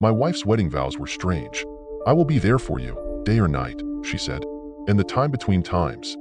My wife's wedding vows were strange. "I will be there for you, day or night," she said. "And the time between times."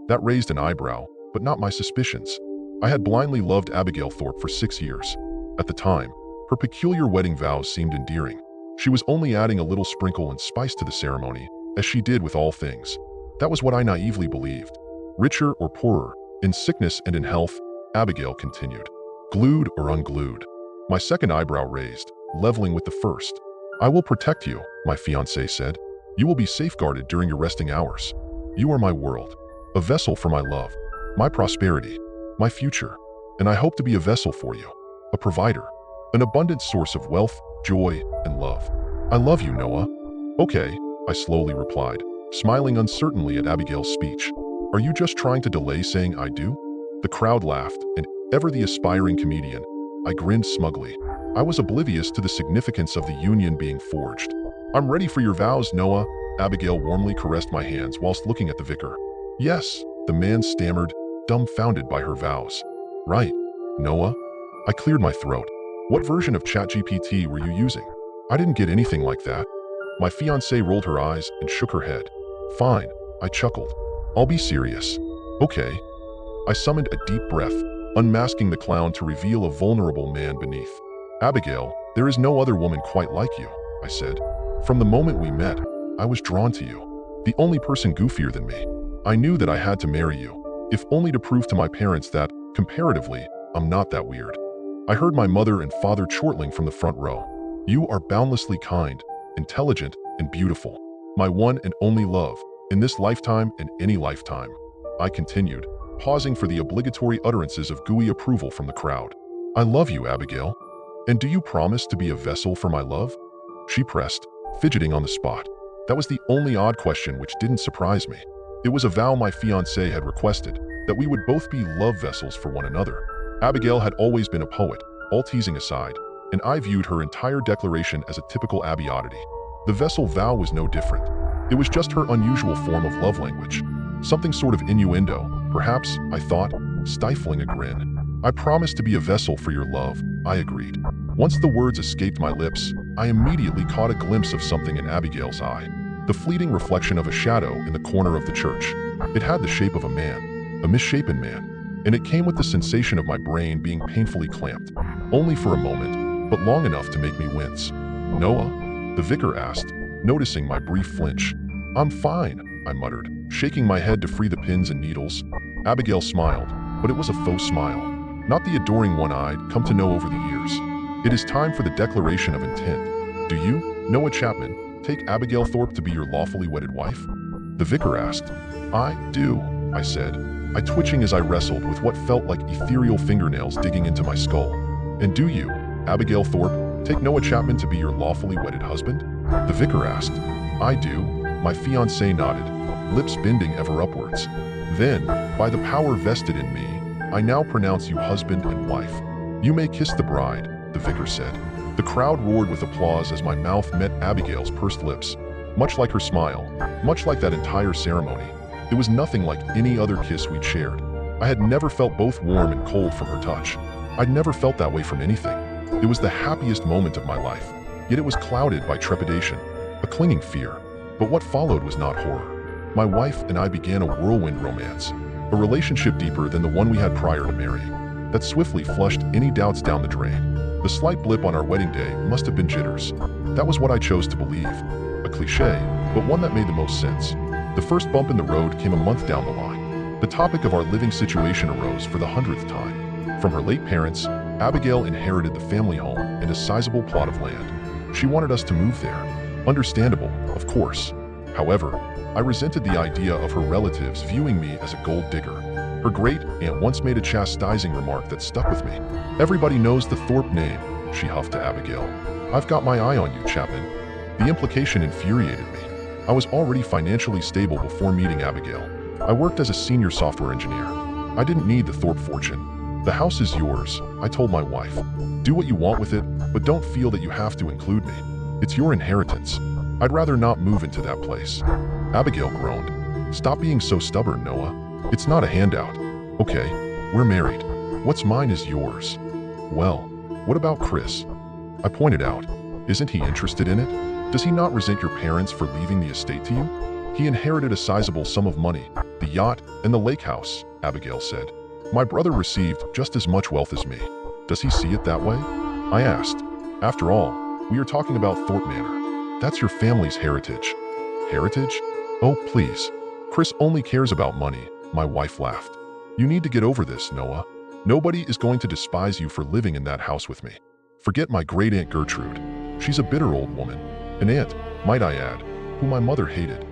That raised an eyebrow, but not my suspicions. I had blindly loved Abigail Thorpe for 6 years. At the time, her peculiar wedding vows seemed endearing. She was only adding a little sprinkle and spice to the ceremony, as she did with all things. That was what I naively believed. Richer or poorer, in sickness and in health, Abigail continued. Glued or unglued. My second eyebrow raised, leveling with the first. "I will protect you," my fiancé said. "You will be safeguarded during your resting hours. You are my world, a vessel for my love, my prosperity, my future, and I hope to be a vessel for you, a provider, an abundant source of wealth, joy, and love. I love you, Noah." "Okay," I slowly replied, smiling uncertainly at Abigail's speech. "Are you just trying to delay saying I do?" The crowd laughed, and ever the aspiring comedian, I grinned smugly. I was oblivious to the significance of the union being forged. "I'm ready for your vows, Noah." Abigail warmly caressed my hands whilst looking at the vicar. "Yes," the man stammered, dumbfounded by her vows. "Right, Noah?" I cleared my throat. "What version of ChatGPT were you using? I didn't get anything like that." My fiancée rolled her eyes and shook her head. "Fine," I chuckled. "I'll be serious." "Okay." I summoned a deep breath, unmasking the clown to reveal a vulnerable man beneath. "Abigail, there is no other woman quite like you," I said. "From the moment we met, I was drawn to you. The only person goofier than me. I knew that I had to marry you, if only to prove to my parents that, comparatively, I'm not that weird." I heard my mother and father chortling from the front row. "You are boundlessly kind, intelligent, and beautiful. My one and only love, in this lifetime and any lifetime," I continued, pausing for the obligatory utterances of gooey approval from the crowd. "I love you, Abigail. And do you promise to be a vessel for my love?" She pressed, fidgeting on the spot. That was the only odd question which didn't surprise me. It was a vow my fiancé had requested, that we would both be love vessels for one another. Abigail had always been a poet, all teasing aside, and I viewed her entire declaration as a typical Abby oddity. The vessel vow was no different. It was just her unusual form of love language. Something sort of innuendo, perhaps, I thought, stifling a grin. "I promise to be a vessel for your love," I agreed. Once the words escaped my lips, I immediately caught a glimpse of something in Abigail's eye. The fleeting reflection of a shadow in the corner of the church. It had the shape of a man, a misshapen man, and it came with the sensation of my brain being painfully clamped. Only for a moment, but long enough to make me wince. "Noah?" the vicar asked, noticing my brief flinch. "I'm fine," I muttered, shaking my head to free the pins and needles. Abigail smiled, but it was a faux smile, not the adoring one I'd come to know over the years. "It is time for the declaration of intent. Do you, Noah Chapman, take Abigail Thorpe to be your lawfully wedded wife?" the vicar asked. "I do," I said, I twitching as I wrestled with what felt like ethereal fingernails digging into my skull. "And do you, Abigail Thorpe, take Noah Chapman to be your lawfully wedded husband?" the vicar asked. "I do," my fiancé nodded, lips bending ever upwards. "Then, by the power vested in me, I now pronounce you husband and wife. You may kiss the bride," the vicar said. The crowd roared with applause as my mouth met Abigail's pursed lips. Much like her smile, much like that entire ceremony, it was nothing like any other kiss we'd shared. I had never felt both warm and cold from her touch. I'd never felt that way from anything. It was the happiest moment of my life, yet it was clouded by trepidation, a clinging fear. But what followed was not horror. My wife and I began a whirlwind romance, a relationship deeper than the one we had prior to marrying, that swiftly flushed any doubts down the drain. The slight blip on our wedding day must have been jitters. That was what I chose to believe. A cliché, but one that made the most sense. The first bump in the road came a month down the line. The topic of our living situation arose for the 100th time. From her late parents, Abigail inherited the family home and a sizable plot of land. She wanted us to move there. Understandable, of course. However, I resented the idea of her relatives viewing me as a gold digger. Her great-aunt once made a chastising remark that stuck with me. "Everybody knows the Thorpe name," she huffed to Abigail. "I've got my eye on you, Chapman." The implication infuriated me. I was already financially stable before meeting Abigail. I worked as a senior software engineer. I didn't need the Thorpe fortune. "The house is yours," I told my wife. "Do what you want with it, but don't feel that you have to include me. It's your inheritance. I'd rather not move into that place." Abigail groaned. "Stop being so stubborn, Noah. It's not a handout. Okay, we're married. What's mine is yours." "Well, what about Chris?" I pointed out. Isn't he interested in it? Does he not resent your parents for leaving the estate to you? He inherited a sizable sum of money, the yacht and the lake house, Abigail said. My brother received just as much wealth as me. Does he see it that way? I asked. After all, we are talking about Thorpe Manor. That's your family's heritage. Heritage? Oh, please. Chris only cares about money, my wife laughed. You need to get over this, Noah. Nobody is going to despise you for living in that house with me. Forget my great-aunt Gertrude. She's a bitter old woman. An aunt, might I add, who my mother hated.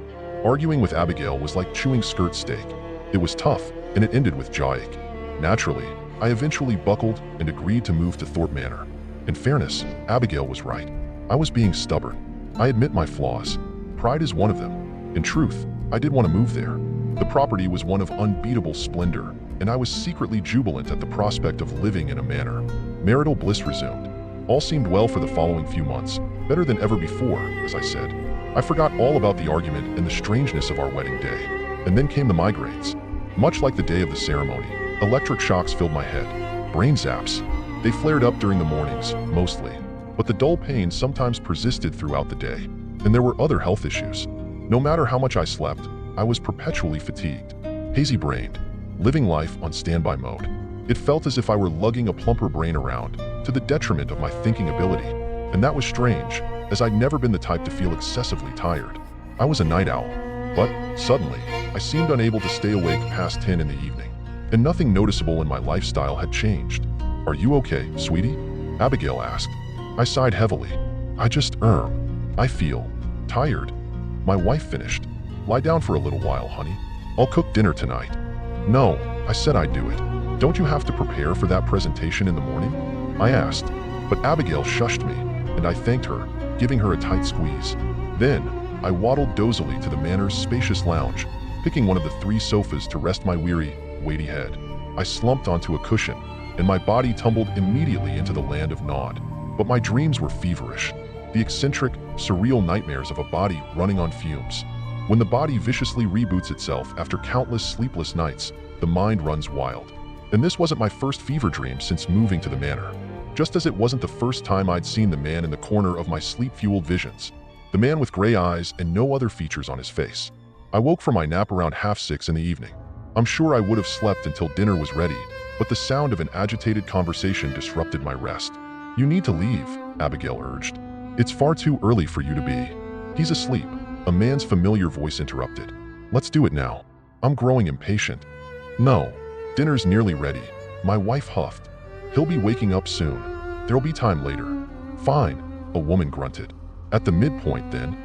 Arguing with Abigail was like chewing skirt steak. It was tough, and it ended with jawache. Naturally, I eventually buckled and agreed to move to Thorpe Manor. In fairness, Abigail was right. I was being stubborn. I admit my flaws. Pride is one of them. In truth, I did want to move there. The property was one of unbeatable splendor, and I was secretly jubilant at the prospect of living in a manor. Marital bliss resumed. All seemed well for the following few months, better than ever before, as I said. I forgot all about the argument and the strangeness of our wedding day. And then came the migraines. Much like the day of the ceremony, electric shocks filled my head. Brain zaps. They flared up during the mornings, mostly. But the dull pain sometimes persisted throughout the day. And there were other health issues. No matter how much I slept, I was perpetually fatigued, hazy-brained, living life on standby mode. It felt as if I were lugging a plumper brain around, to the detriment of my thinking ability. And that was strange, as I'd never been the type to feel excessively tired. I was a night owl, but suddenly, I seemed unable to stay awake past 10 in the evening. And nothing noticeable in my lifestyle had changed. Are you okay, sweetie? Abigail asked. I sighed heavily. I feel tired. My wife finished. Lie down for a little while, honey. I'll cook dinner tonight. No, I said I'd do it. Don't you have to prepare for that presentation in the morning? I asked, but Abigail shushed me, and I thanked her, giving her a tight squeeze. Then, I waddled dozily to the manor's spacious lounge, picking one of the 3 sofas to rest my weary, weighty head. I slumped onto a cushion, and my body tumbled immediately into the land of Nod. But my dreams were feverish, the eccentric, surreal nightmares of a body running on fumes. When the body viciously reboots itself after countless sleepless nights, the mind runs wild. And this wasn't my first fever dream since moving to the manor. Just as it wasn't the first time I'd seen the man in the corner of my sleep-fueled visions. The man with gray eyes and no other features on his face. I woke from my nap around 6:30 in the evening. I'm sure I would have slept until dinner was ready, but the sound of an agitated conversation disrupted my rest. You need to leave, Abigail urged. It's far too early for you to be. He's asleep, a man's familiar voice interrupted. Let's do it now. I'm growing impatient. No, dinner's nearly ready, my wife huffed. He'll be waking up soon. There'll be time later. Fine, a woman grunted. At the midpoint, then.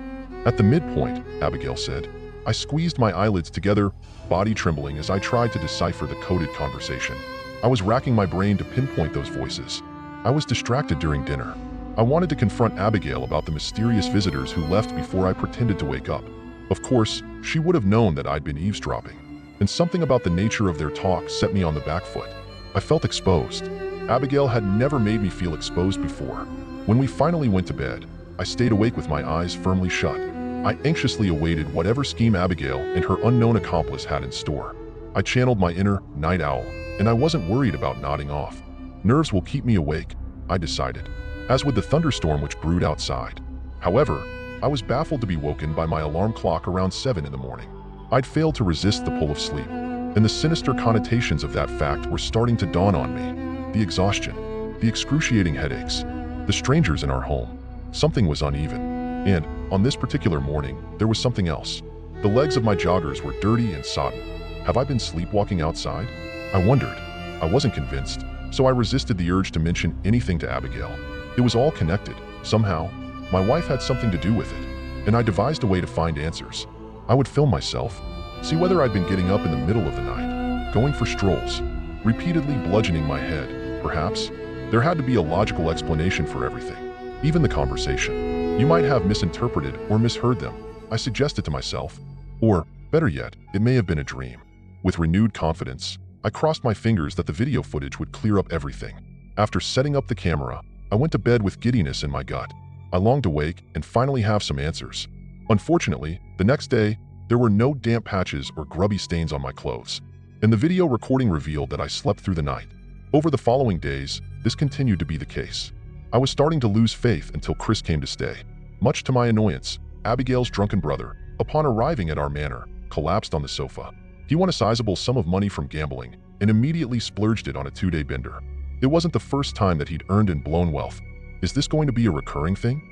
At the midpoint, Abigail said. I squeezed my eyelids together, body trembling as I tried to decipher the coded conversation. I was racking my brain to pinpoint those voices. I was distracted during dinner. I wanted to confront Abigail about the mysterious visitors who left before I pretended to wake up. Of course, she would have known that I'd been eavesdropping. And something about the nature of their talk set me on the back foot. I felt exposed. Abigail had never made me feel exposed before. When we finally went to bed, I stayed awake with my eyes firmly shut. I anxiously awaited whatever scheme Abigail and her unknown accomplice had in store. I channeled my inner night owl, and I wasn't worried about nodding off. Nerves will keep me awake, I decided, as would the thunderstorm which brewed outside. However, I was baffled to be woken by my alarm clock around 7 in the morning. I'd failed to resist the pull of sleep, and the sinister connotations of that fact were starting to dawn on me. The exhaustion, the excruciating headaches, the strangers in our home. Something was uneven. And, on this particular morning, there was something else. The legs of my joggers were dirty and sodden. Have I been sleepwalking outside? I wondered. I wasn't convinced, so I resisted the urge to mention anything to Abigail. It was all connected, somehow. My wife had something to do with it, and I devised a way to find answers. I would film myself, see whether I'd been getting up in the middle of the night, going for strolls, repeatedly bludgeoning my head, perhaps. There had to be a logical explanation for everything, even the conversation. You might have misinterpreted or misheard them, I suggested to myself. Or, better yet, it may have been a dream. With renewed confidence, I crossed my fingers that the video footage would clear up everything. After setting up the camera, I went to bed with giddiness in my gut. I longed to wake and finally have some answers. Unfortunately, the next day, there were no damp patches or grubby stains on my clothes. And the video recording revealed that I slept through the night. Over the following days, this continued to be the case. I was starting to lose faith until Chris came to stay. Much to my annoyance, Abigail's drunken brother, upon arriving at our manor, collapsed on the sofa. He won a sizable sum of money from gambling and immediately splurged it on a 2-day bender. It wasn't the first time that he'd earned and blown wealth. Is this going to be a recurring thing?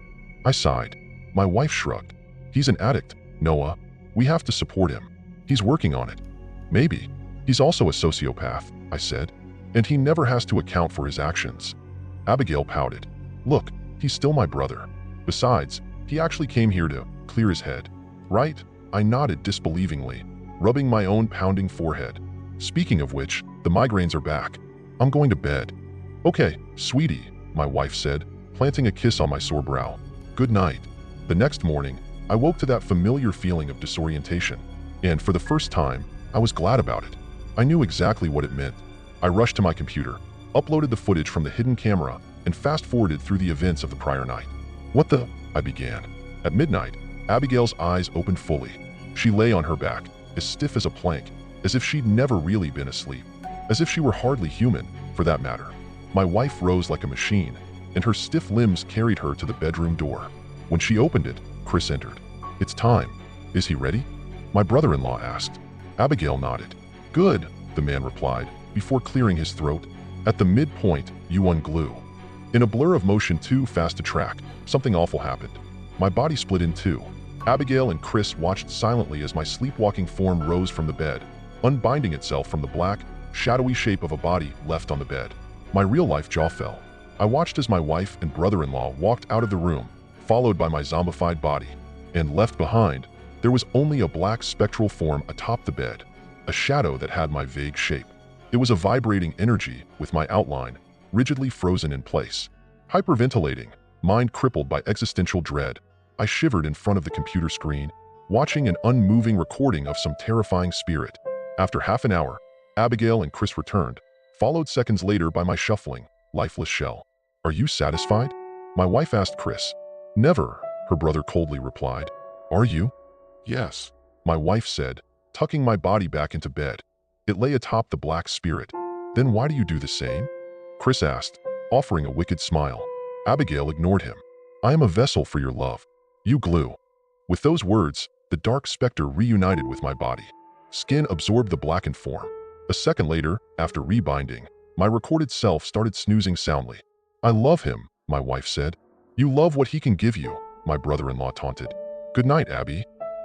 I sighed. My wife shrugged. He's an addict, Noah. We have to support him. He's working on it. Maybe. He's also a sociopath, I said, and he never has to account for his actions. Abigail pouted. Look, he's still my brother. Besides, he actually came here to clear his head. Right? I nodded disbelievingly, rubbing my own pounding forehead. Speaking of which, the migraines are back. I'm going to bed. Okay, sweetie, my wife said, planting a kiss on my sore brow. Good night. The next morning, I woke to that familiar feeling of disorientation, and for the first time, I was glad about it. I knew exactly what it meant. I rushed to my computer, uploaded the footage from the hidden camera, and fast-forwarded through the events of the prior night. What the? I began. At midnight, Abigail's eyes opened fully. She lay on her back, as stiff as a plank, as if she'd never really been asleep, as if she were hardly human, for that matter. My wife rose like a machine, and her stiff limbs carried her to the bedroom door. When she opened it, Chris entered. It's time. Is he ready? My brother-in-law asked. Abigail nodded. Good, the man replied, before clearing his throat. At the midpoint, you unglue. In a blur of motion too fast to track, something awful happened. My body split in two. Abigail and Chris watched silently as my sleepwalking form rose from the bed, unbinding itself from the black, shadowy shape of a body left on the bed. My real-life jaw fell. I watched as my wife and brother-in-law walked out of the room, followed by my zombified body. And left behind, there was only a black spectral form atop the bed, a shadow that had my vague shape. It was a vibrating energy with my outline rigidly frozen in place. Hyperventilating, mind crippled by existential dread, I shivered in front of the computer screen, watching an unmoving recording of some terrifying spirit. After half an hour, Abigail and Chris returned, followed seconds later by my shuffling, lifeless shell. Are you satisfied? My wife asked Chris. Never, her brother coldly replied. Are you? Yes, my wife said, tucking my body back into bed. It lay atop the black spirit. Then why do you do the same? Chris asked, offering a wicked smile. Abigail ignored him. I am a vessel for your love. You glue. With those words, the dark specter reunited with my body. Skin absorbed the blackened form. A second later, after rebinding, my recorded self started snoozing soundly. I love him, my wife said. You love what he can give you, my brother-in-law taunted. Good night, Abby.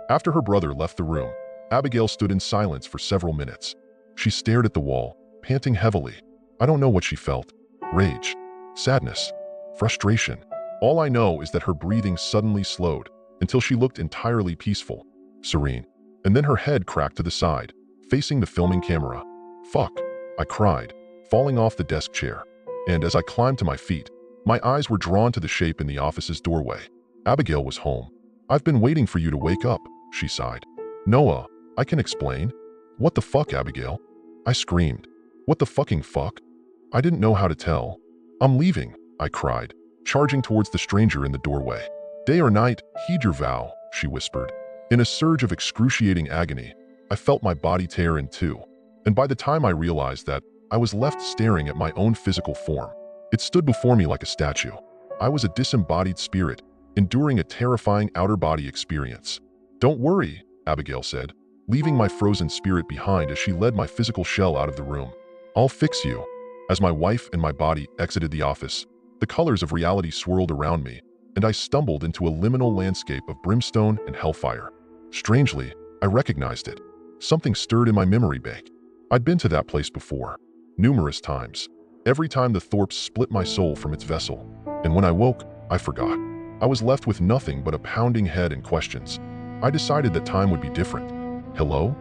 After her brother left the room, Abigail stood in silence for several minutes. She stared at the wall, panting heavily. I don't know what she felt. Rage, sadness, frustration. All I know is that her breathing suddenly slowed until she looked entirely peaceful, serene. And then her head cracked to the side, facing the filming camera. Fuck, I cried, falling off the desk chair. And as I climbed to my feet, my eyes were drawn to the shape in the office's doorway. Abigail was home. I've been waiting for you to wake up, she sighed. Noah, I can explain. What the fuck, Abigail? I screamed. What the fucking fuck? I didn't know how to tell. I'm leaving, I cried, charging towards the stranger in the doorway. Day or night, heed your vow, she whispered. In a surge of excruciating agony, I felt my body tear in two. And by the time I realized that, I was left staring at my own physical form. It stood before me like a statue. I was a disembodied spirit, enduring a terrifying outer body experience. Don't worry, Abigail said, leaving my frozen spirit behind as she led my physical shell out of the room. I'll fix you. As my wife and my body exited the office, the colors of reality swirled around me, and I stumbled into a liminal landscape of brimstone and hellfire. Strangely, I recognized it. Something stirred in my memory bank. I'd been to that place before, numerous times. Every time the Thorpes split my soul from its vessel. And when I woke, I forgot. I was left with nothing but a pounding head and questions. I decided that time would be different. Hello?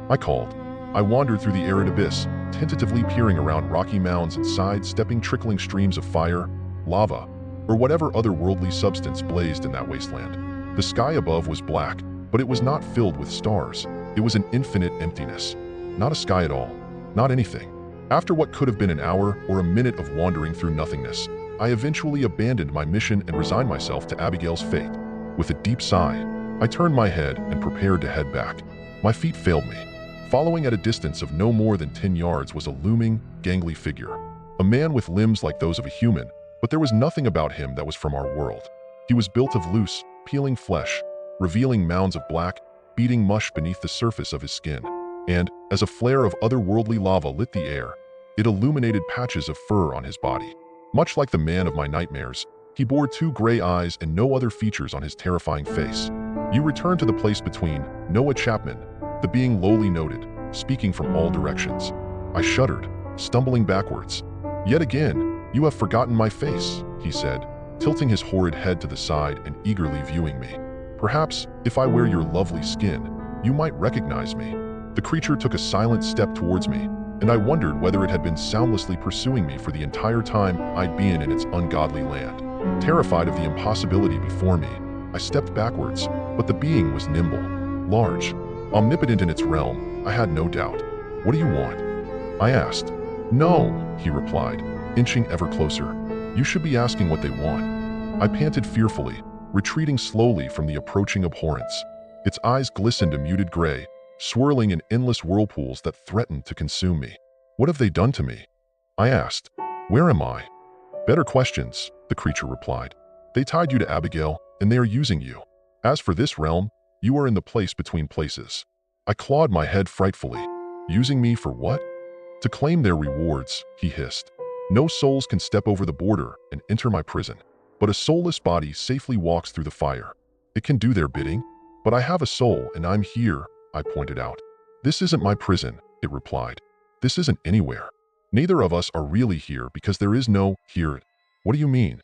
I called. I wandered through the arid abyss, tentatively peering around rocky mounds and sidestepping trickling streams of fire, lava, or whatever otherworldly substance blazed in that wasteland. The sky above was black, but it was not filled with stars. It was an infinite emptiness. Not a sky at all. Not anything. After what could have been an hour or a minute of wandering through nothingness, I eventually abandoned my mission and resigned myself to Abigail's fate. With a deep sigh, I turned my head and prepared to head back. My feet failed me. Following at a distance of no more than 10 yards was a looming, gangly figure. A man with limbs like those of a human, But there was nothing about him that was from our world. He was built of loose, peeling flesh, revealing mounds of black, beating mush beneath the surface of his skin. And, as a flare of otherworldly lava lit the air, it illuminated patches of fur on his body. Much like the man of my nightmares, he bore 2 gray eyes and no other features on his terrifying face. You return to the place between, Noah Chapman, the being lowly noted, speaking from all directions. I shuddered, stumbling backwards. Yet again, you have forgotten my face, he said, tilting his horrid head to the side and eagerly viewing me. Perhaps, if I wear your lovely skin, you might recognize me. The creature took a silent step towards me, and I wondered whether it had been soundlessly pursuing me for the entire time I'd been in its ungodly land. Terrified of the impossibility before me, I stepped backwards, but the being was nimble, large, omnipotent in its realm, I had no doubt. What do you want? I asked. No, he replied, inching ever closer. You should be asking what they want. I panted fearfully, retreating slowly from the approaching abhorrence. Its eyes glistened a muted gray, swirling in endless whirlpools that threatened to consume me. What have they done to me? I asked. Where am I? Better questions, the creature replied. They tied you to Abigail, and they are using you. As for this realm, you are in the place between places. I clawed my head frightfully. Using me for what? To claim their rewards, he hissed. No souls can step over the border and enter my prison, but a soulless body safely walks through the fire. It can do their bidding, but I have a soul and I'm here, I pointed out. This isn't my prison, it replied. This isn't anywhere. Neither of us are really here because there is no here. What do you mean?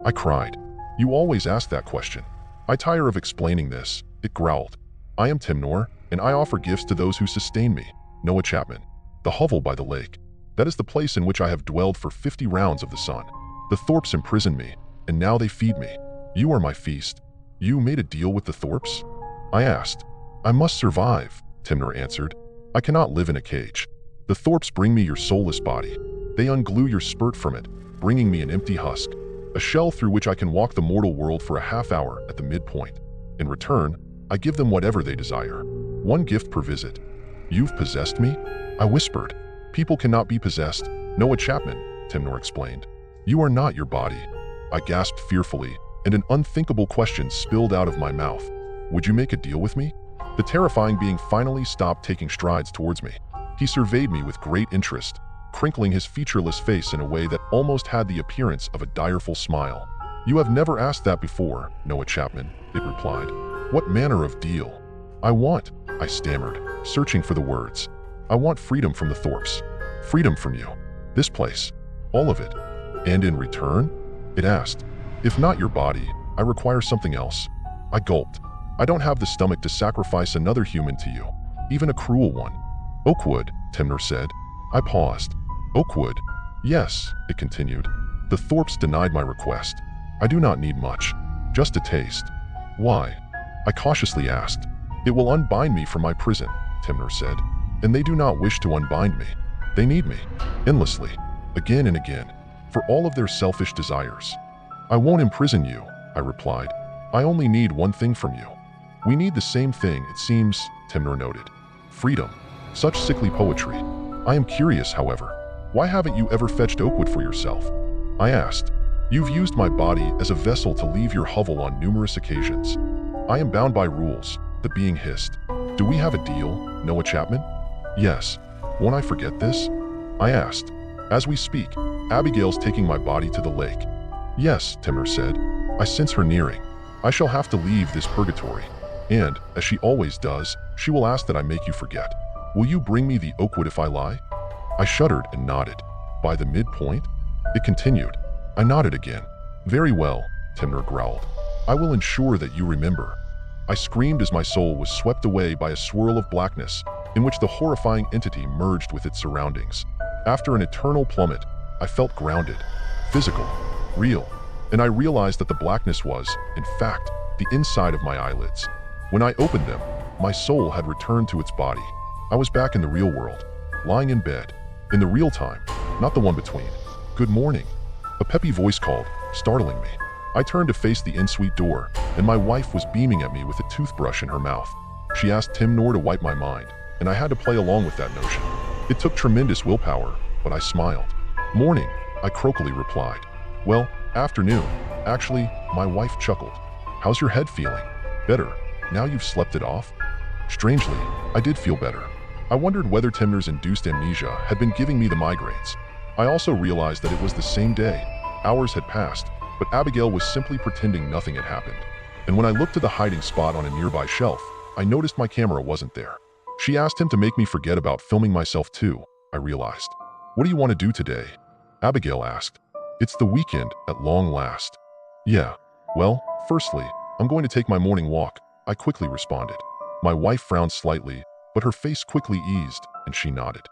I cried. You always ask that question. I tire of explaining this, it growled. I am Timnor, and I offer gifts to those who sustain me. Noah Chapman. The hovel by the lake. That is the place in which I have dwelled for 50 rounds of the sun. The Thorpes imprisoned me, and now they feed me. You are my feast. You made a deal with the Thorpes? I asked. I must survive, Timnor answered. I cannot live in a cage. The Thorpes bring me your soulless body. They unglue your spirit from it, bringing me an empty husk, a shell through which I can walk the mortal world for a half hour at the midpoint. In return, I give them whatever they desire. 1 gift per visit. You've possessed me? I whispered. People cannot be possessed. Noah Chapman, Timnor explained. You are not your body. I gasped fearfully, and an unthinkable question spilled out of my mouth. Would you make a deal with me? The terrifying being finally stopped taking strides towards me. He surveyed me with great interest, crinkling his featureless face in a way that almost had the appearance of a direful smile. You have never asked that before, Noah Chapman, it replied. What manner of deal? I stammered, searching for the words. I want freedom from the Thorpes. Freedom from you. This place. All of it. And in return? It asked. If not your body, I require something else. I gulped. I don't have the stomach to sacrifice another human to you, even a cruel one. Oakwood, Timnor said. I paused. Oakwood? Yes, it continued. The Thorpes denied my request. I do not need much, just a taste. Why? I cautiously asked. It will unbind me from my prison, Timnor said. And they do not wish to unbind me. They need me, endlessly, again and again, for all of their selfish desires. I won't imprison you, I replied. I only need one thing from you. We need the same thing, it seems, Timnor noted. Freedom. Such sickly poetry. I am curious, however. Why haven't you ever fetched Oakwood for yourself? I asked. You've used my body as a vessel to leave your hovel on numerous occasions. I am bound by rules, the being hissed. Do we have a deal, Noah Chapman? Yes. Won't I forget this? I asked. As we speak, Abigail's taking my body to the lake. Yes, Timnor said. I sense her nearing. I shall have to leave this purgatory. And, as she always does, she will ask that I make you forget. Will you bring me the Oakwood if I lie? I shuddered and nodded. By the midpoint? It continued. I nodded again. Very well, Timnor growled. I will ensure that you remember. I screamed as my soul was swept away by a swirl of blackness, in which the horrifying entity merged with its surroundings. After an eternal plummet, I felt grounded, physical, real, and I realized that the blackness was, in fact, the inside of my eyelids. When I opened them, my soul had returned to its body. I was back in the real world, lying in bed, in the real time, not the one between. Good morning. A peppy voice called, startling me. I turned to face the en-suite door, and my wife was beaming at me with a toothbrush in her mouth. She asked Timnor to wipe my mind, and I had to play along with that notion. It took tremendous willpower, but I smiled. Morning, I croakily replied. Well, Afternoon. Actually, my wife chuckled. How's your head feeling? Better. Now you've slept it off? Strangely, I did feel better. I wondered whether Timner's induced amnesia had been giving me the migraines. I also realized that it was the same day. Hours had passed, but Abigail was simply pretending nothing had happened. And when I looked to the hiding spot on a nearby shelf, I noticed my camera wasn't there. She asked him to make me forget about filming myself too, I realized. What do you want to do today? Abigail asked. It's the weekend, at long last. Yeah. Well, firstly, I'm going to take my morning walk, I quickly responded. My wife frowned slightly, but her face quickly eased, and she nodded.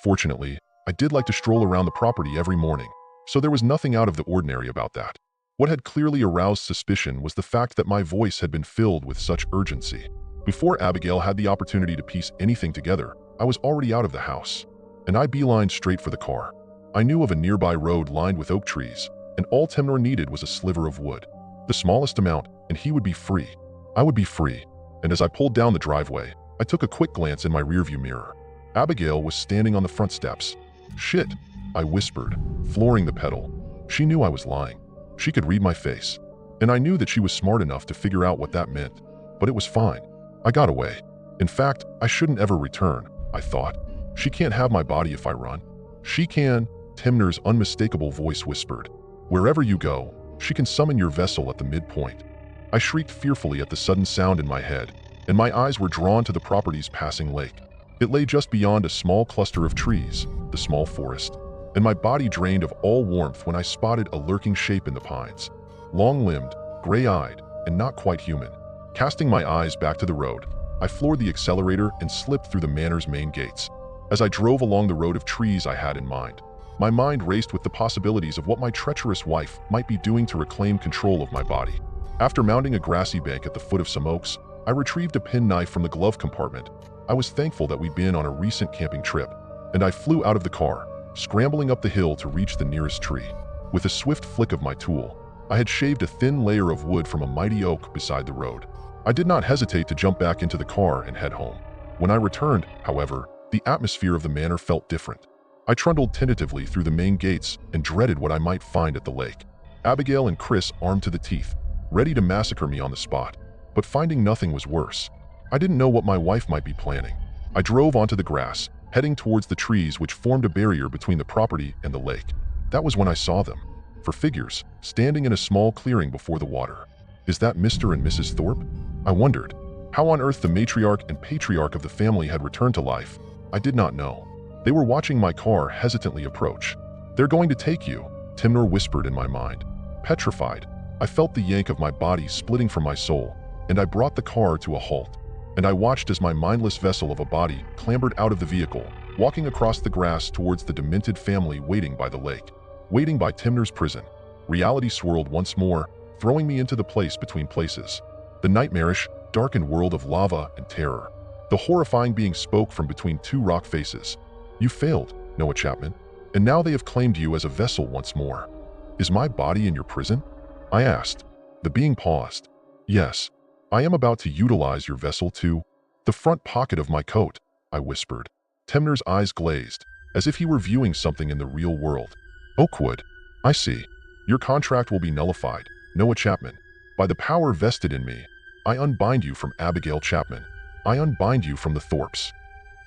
Fortunately, I did like to stroll around the property every morning, so there was nothing out of the ordinary about that. What had clearly aroused suspicion was the fact that my voice had been filled with such urgency. Before Abigail had the opportunity to piece anything together, I was already out of the house, and I beelined straight for the car. I knew of a nearby road lined with oak trees, and all Timnor needed was a sliver of wood. The smallest amount, and he would be free. I would be free, and as I pulled down the driveway, I took a quick glance in my rearview mirror. Abigail was standing on the front steps. Shit, I whispered, flooring the pedal. She knew I was lying. She could read my face, and I knew that she was smart enough to figure out what that meant. But it was fine. I got away. In fact, I shouldn't ever return, I thought. She can't have my body if I run. She can, Timner's unmistakable voice whispered. Wherever you go, she can summon your vessel at the midpoint. I shrieked fearfully at the sudden sound in my head, and my eyes were drawn to the property's passing lake. It lay just beyond a small cluster of trees, the small forest, and my body drained of all warmth when I spotted a lurking shape in the pines. Long-limbed, gray-eyed, and not quite human. Casting my eyes back to the road, I floored the accelerator and slipped through the manor's main gates. As I drove along the road of trees I had in mind, my mind raced with the possibilities of what my treacherous wife might be doing to reclaim control of my body. After mounting a grassy bank at the foot of some oaks, I retrieved a penknife from the glove compartment. I was thankful that we'd been on a recent camping trip, and I flew out of the car, scrambling up the hill to reach the nearest tree. With a swift flick of my tool, I had shaved a thin layer of wood from a mighty oak beside the road. I did not hesitate to jump back into the car and head home. When I returned, however, the atmosphere of the manor felt different. I trundled tentatively through the main gates and dreaded what I might find at the lake. Abigail and Chris armed to the teeth, ready to massacre me on the spot. But finding nothing was worse. I didn't know what my wife might be planning. I drove onto the grass, heading towards the trees which formed a barrier between the property and the lake. That was when I saw them. For figures, standing in a small clearing before the water. Is that Mr. and Mrs. Thorpe? I wondered. How on earth the matriarch and patriarch of the family had returned to life, I did not know. They were watching my car hesitantly approach. They're going to take you, Timnor whispered in my mind. Petrified, I felt the yank of my body splitting from my soul, and I brought the car to a halt. And I watched as my mindless vessel of a body clambered out of the vehicle, walking across the grass towards the demented family waiting by the lake. Waiting by Timner's prison. Reality swirled once more, throwing me into the place between places. The nightmarish, darkened world of lava and terror. The horrifying being spoke from between two rock faces. You failed, Noah Chapman, and now they have claimed you as a vessel once more. Is my body in your prison? I asked. The being paused. Yes, I am about to utilize your vessel to the front pocket of my coat, I whispered. Timner's eyes glazed, as if he were viewing something in the real world. Oakwood, I see. Your contract will be nullified, Noah Chapman. By the power vested in me, I unbind you from Abigail Chapman. I unbind you from the Thorpes.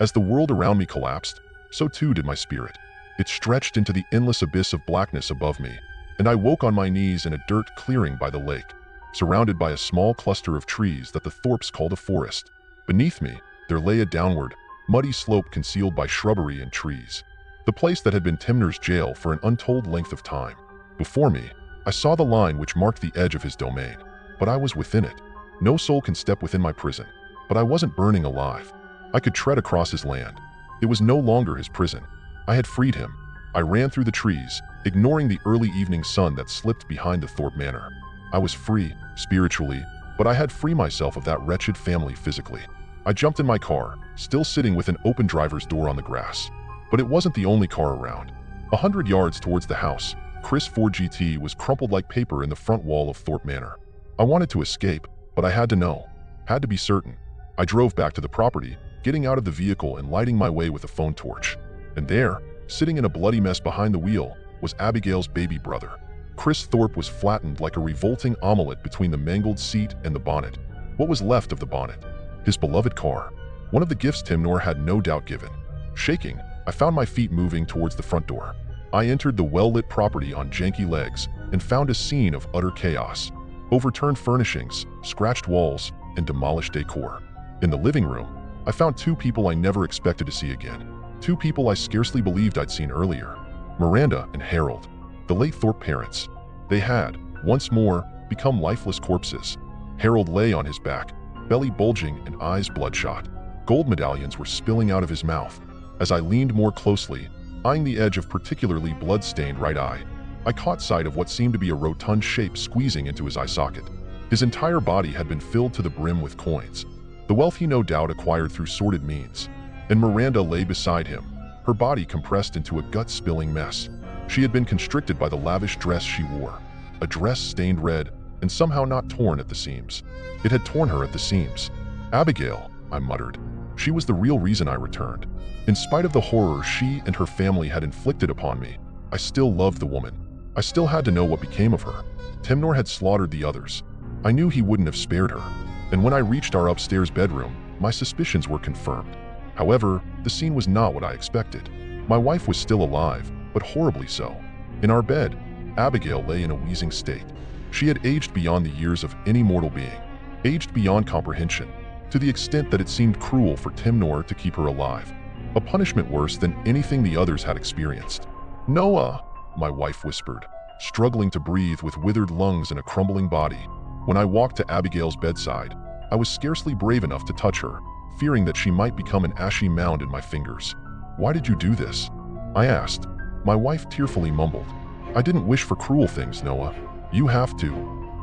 As the world around me collapsed, so too did my spirit. It stretched into the endless abyss of blackness above me, and I woke on my knees in a dirt clearing by the lake, surrounded by a small cluster of trees that the Thorpes called a forest. Beneath me, there lay a downward, muddy slope concealed by shrubbery and trees. The place that had been Timner's jail for an untold length of time. Before me, I saw the line which marked the edge of his domain, but I was within it. No soul can step within my prison, but I wasn't burning alive. I could tread across his land. It was no longer his prison. I had freed him. I ran through the trees, ignoring the early evening sun that slipped behind the Thorpe Manor. I was free, spiritually, but I had freed myself of that wretched family physically. I jumped in my car, still sitting with an open driver's door on the grass. But it wasn't the only car around. 100 yards towards the house, Chris Ford GT was crumpled like paper in the front wall of Thorpe Manor. I wanted to escape, but I had to know. Had to be certain. I drove back to the property, getting out of the vehicle and lighting my way with a phone torch. And there, sitting in a bloody mess behind the wheel, was Abigail's baby brother. Chris Thorpe was flattened like a revolting omelet between the mangled seat and the bonnet. What was left of the bonnet? His beloved car. One of the gifts Timnor had no doubt given. Shaking, I found my feet moving towards the front door. I entered the well-lit property on janky legs and found a scene of utter chaos. Overturned furnishings, scratched walls, and demolished decor. In the living room, I found two people I never expected to see again. Two people I scarcely believed I'd seen earlier. Miranda and Harold, the late Thorpe parents. They had, once more, become lifeless corpses. Harold lay on his back, belly bulging and eyes bloodshot. Gold medallions were spilling out of his mouth. As I leaned more closely, eyeing the edge of particularly blood-stained right eye, I caught sight of what seemed to be a rotund shape squeezing into his eye socket. His entire body had been filled to the brim with coins, the wealth he no doubt acquired through sordid means. And Miranda lay beside him, her body compressed into a gut-spilling mess. She had been constricted by the lavish dress she wore, a dress stained red and somehow not torn at the seams. It had torn her at the seams. Abigail, I muttered. She was the real reason I returned. In spite of the horror she and her family had inflicted upon me, I still loved the woman. I still had to know what became of her. Timnor had slaughtered the others. I knew he wouldn't have spared her. And when I reached our upstairs bedroom, my suspicions were confirmed. However, the scene was not what I expected. My wife was still alive, but horribly so. In our bed, Abigail lay in a wheezing state. She had aged beyond the years of any mortal being, aged beyond comprehension, to the extent that it seemed cruel for Timnor to keep her alive. A punishment worse than anything the others had experienced. "Noah," my wife whispered, struggling to breathe with withered lungs and a crumbling body. When I walked to Abigail's bedside, I was scarcely brave enough to touch her, fearing that she might become an ashy mound in my fingers. "Why did you do this?" I asked. My wife tearfully mumbled, "I didn't wish for cruel things, Noah. You have to."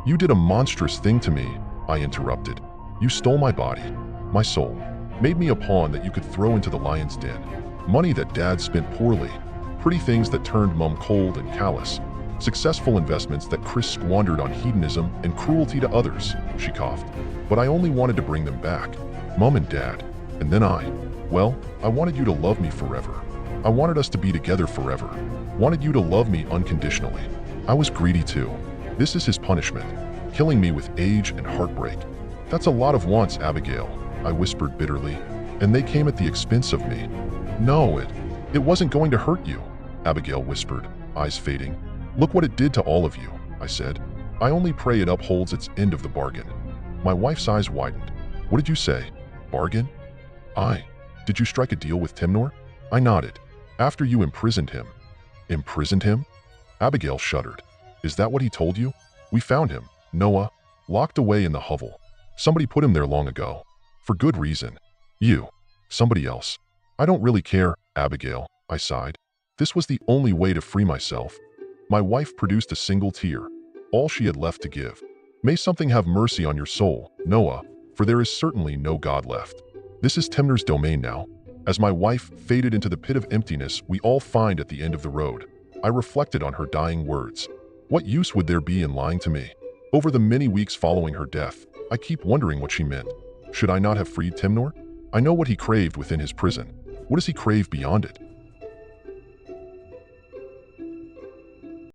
"You did a monstrous thing to me," I interrupted. "You stole my body, my soul, made me a pawn that you could throw into the lion's den. Money that Dad spent poorly, pretty things that turned Mum cold and callous, successful investments that Chris squandered on hedonism and cruelty to others," she coughed. "But I only wanted to bring them back, Mum and Dad, and then I wanted you to love me forever. I wanted us to be together forever. Wanted you to love me unconditionally. I was greedy too. This is his punishment, killing me with age and heartbreak." "That's a lot of wants, Abigail," I whispered bitterly, "and they came at the expense of me." "No, it wasn't going to hurt you," Abigail whispered, eyes fading. "Look what it did to all of you," I said. "I only pray it upholds its end of the bargain." My wife's eyes widened. "What did you say? Bargain?" Did you strike a deal with Timnor?" I nodded. "After you imprisoned him." "Imprisoned him?" Abigail shuddered. "Is that what he told you?" "We found him, Noah, locked away in the hovel. Somebody put him there long ago. For good reason. You. Somebody else. I don't really care, Abigail," I sighed. This was the only way to free myself. My wife produced a single tear, all she had left to give. "May something have mercy on your soul, Noah, for there is certainly no God left. This is Timnor's domain now." As my wife faded into the pit of emptiness we all find at the end of the road, I reflected on her dying words. What use would there be in lying to me? Over the many weeks following her death, I keep wondering what she meant. Should I not have freed Timnor? I know what he craved within his prison. What does he crave beyond it?